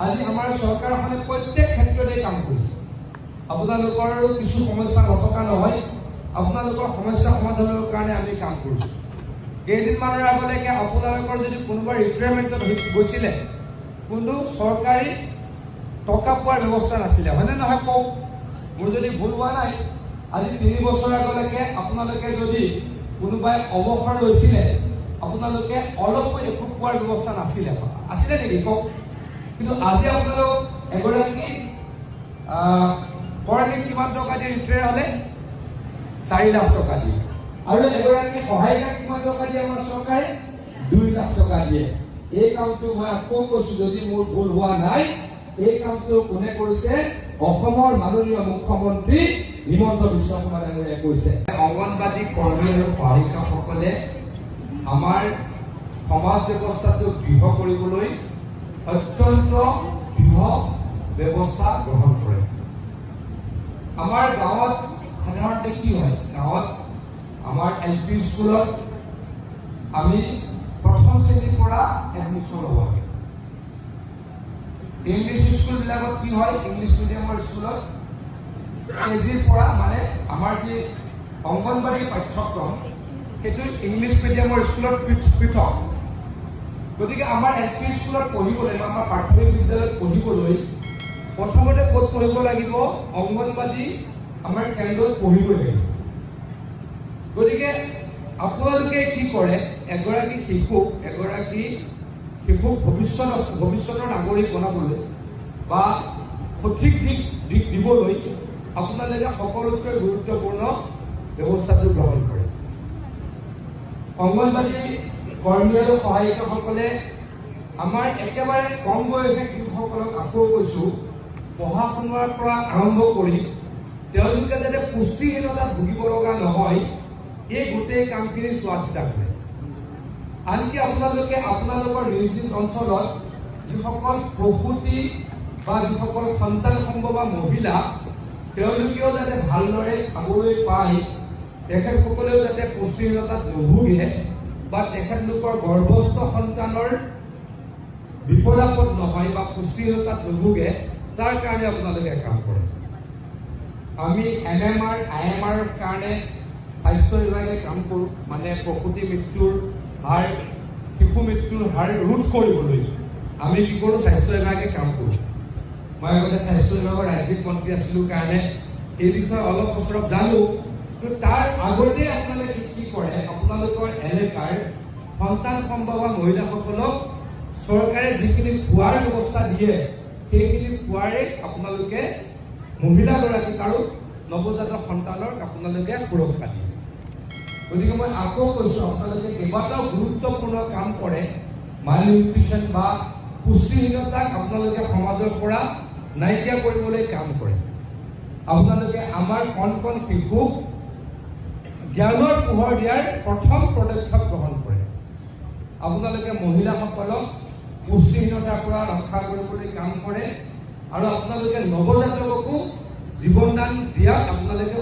আজি আমাৰ চৰকাৰখনে প্ৰত্যেক ক্ষেত্ৰতে কাম কৰিছে। আপোনালোকৰ কিছু সমস্যা নথকা নহয়, আপোনালোকৰ সমস্যা সমাধানৰ কাৰণে আমি কাম কৰিছোঁ। কেইদিনমানৰ আগলৈকে আপোনালোকৰ যদি কোনোবা ৰিটায়াৰমেণ্টত গৈছিলে, কোনো চৰকাৰী টকা পোৱাৰ ব্যৱস্থা নাছিলে, হয়নে নহয় কওক? মোৰ যদি ভুল হোৱা নাই, আজি 3 বছৰ আগলৈকে আপোনালোকে যদি কোনোবাই অৱসৰ লৈছিলে, আপোনালোকে অলপ একো পোৱাৰ ব্যৱস্থা নাছিলে, আছিলে নেকি কওক? কিন্তু আজি আপোনালোক এগৰাকী কৰ্মী কিমান টকা দিয়ে ৰিটায়াৰ হ'লে? 4 লাখ টকা দিয়ে। আৰু এগৰাকী সহায়িকা কিমান টকা দিয়ে আমাৰ চৰকাৰে? 2 লাখ টকা দিয়ে। এই কামটো মই আকৌ কৈছো, যদি মোৰ ভুল হোৱা নাই, এই কামটো কোনে কৰিছে? অসমৰ মাননীয় মুখ্যমন্ত্ৰী হিমন্ত বিশ্ব শৰ্মা ডাঙৰীয়াই কৰিছে। অংগনবাদী কৰ্মী আৰু সহায়িকাসকলে আমাৰ সমাজ ব্যৱস্থাটো দৃঢ় কৰিবলৈ অত্যন্ত দৃঢ় ব্যৱস্থা গ্ৰহণ কৰে। আমাৰ গাঁৱত সাধাৰণতে কি হয়? গাঁৱত আমাৰ LP স্কুলত আমি প্ৰথম শ্ৰেণীৰ পৰা এডমিশ্যন ল'ব লাগে। ইংলিছ স্কুলবিলাকত কি হয়? ইংলিছ মিডিয়ামৰ স্কুলত কেজিৰ পৰা, মানে আমাৰ যি অংগনবাদী পাঠ্যক্ৰম সেইটো ইংলিছ মিডিয়ামৰ স্কুলত পৃথক। গতিকে আমাৰ LP স্কুলত পঢ়িবলৈ বা আমাৰ প্ৰাথমিক বিদ্যালয়ত পঢ়িবলৈ প্ৰথমতে ক'ত পঢ়িব লাগিব? অংগনবাদী আমাৰ কেন্দ্ৰত পঢ়িব লাগিব। গতিকে আপোনালোকে কি কৰে? এগৰাকী শিশুক ভৱিষ্যতৰ নাগৰিক বনাবলৈ বা সঠিক দিশ দিবলৈ আপোনালোকে সকলোতকৈ গুৰুত্বপূৰ্ণ ব্যৱস্থাটো গ্ৰহণ কৰে। অংগনবাদী কৰ্মী আৰু সহায়িকাসকলে আমাৰ একেবাৰে কম বয়সীয়া শিশুসকলক, আকৌ কৈছো, পঢ়া শুনাৰ পৰা আৰম্ভ কৰি তেওঁলোকে যাতে পুষ্টিহীনতাত ভুগিব লগা নহয়, এই গোটেই কামখিনি চোৱা চিতা কৰে। আনকি আপোনালোকে আপোনালোকৰ নিজ নিজ অঞ্চলত যিসকল প্ৰসূতি বা যিসকল সন্তান সম্ভৱা মহিলা, তেওঁলোকেও যাতে ভালদৰে খাবলৈ পায়, তেখেতসকলেও যাতে পুষ্টিহীনতাত নুভুগে বা তেখেতলোকৰ গৰ্ভস্থ সন্তানৰ বিপদাপদ নহয় বা পুষ্টিহীনতাত নুভুগে, তাৰ কাৰণে আপোনালোকে কাম কৰে। আমি MMR, IMR কাৰণে স্বাস্থ্য বিভাগে কাম কৰোঁ, মানে প্ৰসূতি মৃত্যুৰ হাৰ, শিশু মৃত্যুৰ হাৰ ৰোধ কৰিবলৈ আমি কি কৰোঁ? স্বাস্থ্য বিভাগে কাম কৰোঁ। মই আগতে স্বাস্থ্য বিভাগৰ ৰাজ্যিক মন্ত্ৰী আছিলোঁ কাৰণে এই বিষয়ে অলপ ওচৰত জানো। কিন্তু তাৰ আগতে আপোনালোকে কি কৰে? আপোনালোকৰ এলেকাৰ সন্তান সম্ভৱা মহিলাসকলক চৰকাৰে যিখিনি খোৱাৰ ব্যৱস্থা দিয়ে, সেইখিনি খোৱাৰে আপোনালোকে মহিলাগৰাকীক আৰু নৱজাতক সন্তানক আপোনালোকে সুৰক্ষা দিয়ে। গতিকে মই আকৌ কৈছোঁ, আপোনালোকে কেইবাটাও গুৰুত্বপূৰ্ণ কাম কৰে। মাল নিউট্ৰিশ্যন বা পুষ্টিহীনতাক আপোনালোকে সমাজৰ পৰা নাইকিয়া কৰিবলৈ কাম কৰে। আপোনালোকে আমাৰ কণ কণ শিশুক জ্ঞানৰ পোহৰ দিয়াৰ প্ৰথম পদক্ষেপ গ্ৰহণ কৰে। আপোনালোকে মহিলাসকলক পুষ্টিহীনতাৰ পৰা ৰক্ষা কৰিবলৈ কাম কৰে আৰু আপোনালোকে নৱজাতককো জীৱনদান দিয়াত আপোনালোকে